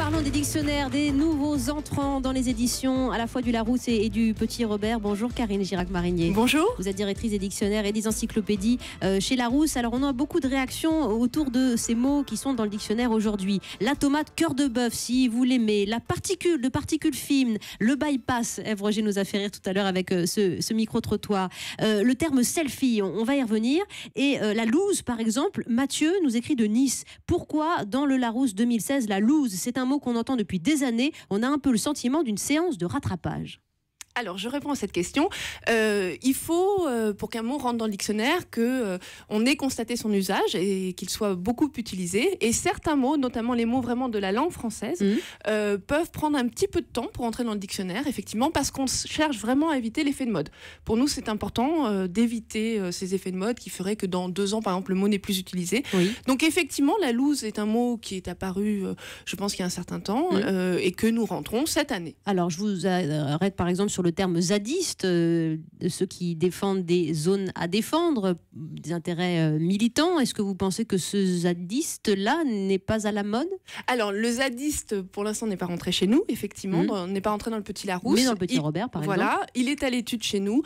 Parlons des dictionnaires, des nouveaux entrants dans les éditions, à la fois du Larousse et du Petit Robert. Bonjour Karine Girac-Marinier. Bonjour. Vous êtes directrice des dictionnaires et des encyclopédies chez Larousse. Alors on a beaucoup de réactions autour de ces mots qui sont dans le dictionnaire aujourd'hui. La tomate cœur de bœuf, si vous l'aimez. La particule, de particules fines. Le bypass, Ève Roger nous a fait rire tout à l'heure avec ce micro-trottoir. Le terme selfie, on va y revenir. Et la loose, par exemple, Mathieu nous écrit de Nice. Pourquoi dans le Larousse 2016, la loose, c'est un mot qu'on entend depuis des années. On a un peu le sentiment d'une séance de rattrapage. Alors, je réponds à cette question. Il faut, pour qu'un mot rentre dans le dictionnaire, qu'on ait constaté son usage et qu'il soit beaucoup utilisé. Et certains mots, notamment les mots vraiment de la langue française, peuvent prendre un petit peu de temps pour entrer dans le dictionnaire, effectivement, parce qu'on cherche vraiment à éviter l'effet de mode. Pour nous, c'est important d'éviter ces effets de mode qui feraient que dans 2 ans, par exemple, le mot n'est plus utilisé. Oui. Donc, effectivement, la loose est un mot qui est apparu, je pense, il y a un certain temps, et que nous rentrons cette année. Alors, je vous arrête, par exemple, sur le terme zadiste, ceux qui défendent des zones à défendre, des intérêts militants. Est-ce que vous pensez que ce zadiste-là n'est pas à la mode? Alors, le zadiste, pour l'instant, n'est pas rentré chez nous, effectivement. N'est pas rentré dans le Petit Larousse. Mais dans le Petit Robert, par exemple. Voilà, il est à l'étude chez nous.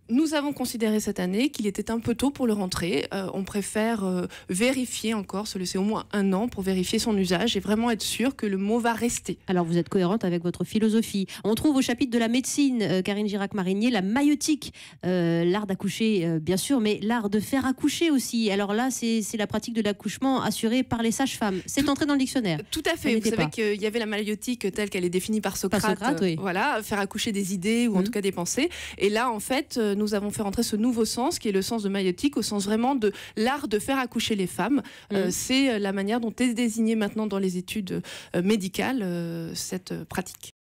Nous avons considéré cette année qu'il était un peu tôt pour le rentrer. On préfère vérifier encore, se laisser au moins 1 an pour vérifier son usage et vraiment être sûr que le mot va rester. Alors vous êtes cohérente avec votre philosophie. On trouve au chapitre de la médecine, Karine Girac-Marinier, la maïeutique, l'art d'accoucher bien sûr, mais l'art de faire accoucher aussi. Alors là, c'est la pratique de l'accouchement assurée par les sages-femmes. C'est entré dans le dictionnaire. Tout à fait. Vous savez qu'il y avait la maïeutique telle qu'elle est définie par Socrate. Oui. Voilà, faire accoucher des idées ou en tout cas des pensées. Et là, en fait, nous avons fait rentrer ce nouveau sens qui est le sens de maïeutique au sens vraiment de l'art de faire accoucher les femmes. C'est la manière dont est désignée maintenant dans les études médicales cette pratique.